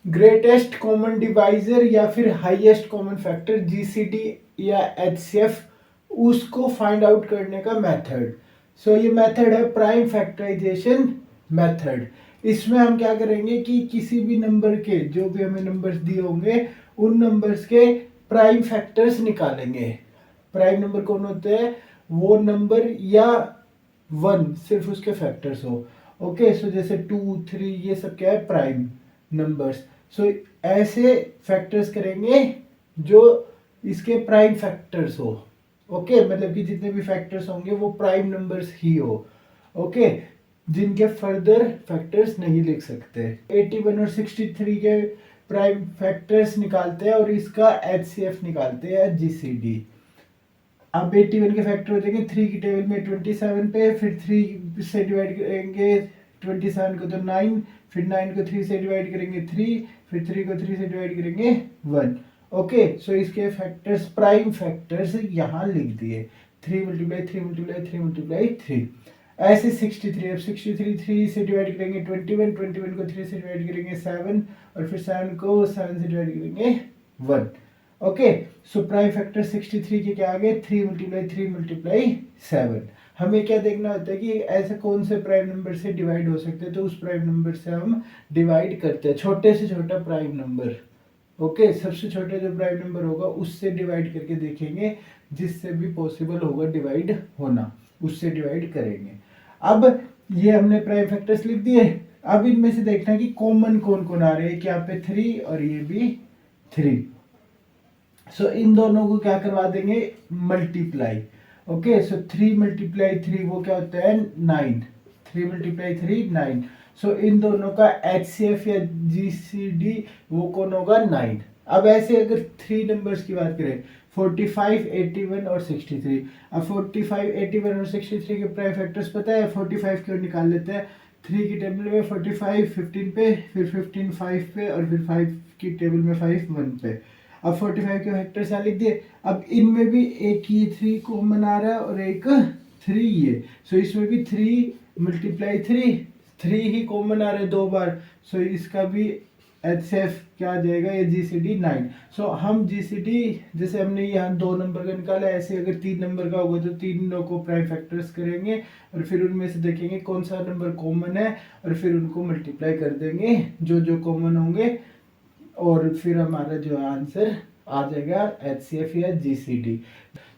Greatest common divisor या फिर highest common factor GCD या एचसीएफ, उसको फाइंड आउट करने का मेथड। सो ये मेथड है प्राइम फैक्टराइजेशन मेथड। इसमें हम क्या करेंगे कि किसी भी नंबर के, जो भी हमें नंबर्स दिए होंगे, उन नंबर्स के प्राइम फैक्टर्स निकालेंगे। प्राइम नंबर कौन होते हैं? वो नंबर या वन सिर्फ उसके फैक्टर्स हो। ओके, सो जैसे 2 3 ये सब क्या है? Prime numbers. सो ऐसे फैक्टर्स करेंगे जो इसके प्राइम फैक्टर्स हो। ओके, मतलब कि जितने भी फैक्टर्स होंगे वो प्राइम नंबर्स ही हो। ओके, जिनके फर्दर फैक्टर्स नहीं लिख सकते। 81 और 63 के प्राइम फैक्टर्स निकालते हैं और इसका एचसीएफ निकालते हैं जीसीडी। अब 81 के फैक्टर हो जाएंगे 3 की टेबल में 27 पे, फिर 3 से डिवाइड करेंगे 27 को तो 9, फिर 9 को 3 से डिवाइड करेंगे 3, फिर 3 को 3 से डिवाइड करेंगे 1। ओके, सो इसके फैक्टर्स, प्राइम फैक्टर्स यहाँ लिख दिए। 3 मल्टीप्लाई 3 मल्टीप्लाई 3 मल्टीप्लाई 3। ऐसे 63, अब 63 3 से डिवाइड करेंगे 21, 21 को 3 से डिवाइड करेंगे 7, और फिर 7 को 7 से डिवाइड करेंगे 1। ओके, सो प्राइम फैक्टर 63 के क्या आ गए? 3 मल्टीप्लाई 3 मल्टीप्लाई 7। हमें क्या देखना होता है कि ऐसे कौन से प्राइम नंबर से डिवाइड हो सकते हैं, तो उस प्राइम नंबर से हम डिवाइड करते हैं, छोटे से छोटा प्राइम नंबर। ओके, सबसे छोटा जो प्राइम नंबर होगा उससे डिवाइड करके देखेंगे, जिससे भी पॉसिबल होगा डिवाइड होना, उससे डिवाइड करेंगे। अब ये हमने प्राइम फैक्टर्स लिख दिए। अब इनमें से देखना है कि कॉमन कौन कौन आ रहे हैं, कि यहाँ पे 3 और ये भी 3। सो इन दोनों को क्या करवा देंगे? मल्टीप्लाई। ओके, सो 3 मल्टीप्लाई 3 वो क्या होता है? 9। 3 मल्टीप्लाई 3 9। सो इन दोनों का एचसीएफ या जीसीडी वो कौन होगा? 9। अब ऐसे अगर 3 नंबर्स की बात करें, 45 81 और 63। अब 45 81 और 63 के प्राइम फैक्टर्स पता है? 45 क्यों निकाल लेते हैं? 3 की टेबल में 45 15 पे, फिर 15 5 पे, और फिर 5 की टेबल में 5 1 पे। अब 45 के फैक्टर्स यहाँ लिख दिए। अब इनमें भी एक ये 3 कॉमन आ रहा है और एक 3 ये। सो इसमें भी 3 मल्टीप्लाई 3 ही कॉमन आ रहे हैं 2 बार। सो इसका भी एचएफ क्या आ जाएगा? ये जीसीडी 9। सो हम जीसीडी, जैसे हमने यहाँ 2 नंबर का निकाला, ऐसे अगर 3 नंबर का होगा तो तीनों को प्राइम फैक्टर्स करेंगे और फिर उनमें से देखेंगे कौन सा नंबर कॉमन है, और फिर उनको मल्टीप्लाई कर देंगे जो जो कॉमन होंगे, और फिर हमारा जो आंसर आ जाएगा एचसीएफ या जीसीडी।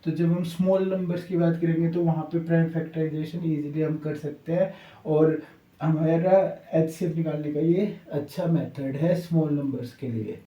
तो जब हम स्मॉल नंबर्स की बात करेंगे तो वहाँ पे प्राइम फैक्टराइजेशन इजीली हम कर सकते हैं, और हमारा एचसीएफ निकालने का ये अच्छा मेथड है स्मॉल नंबर्स के लिए।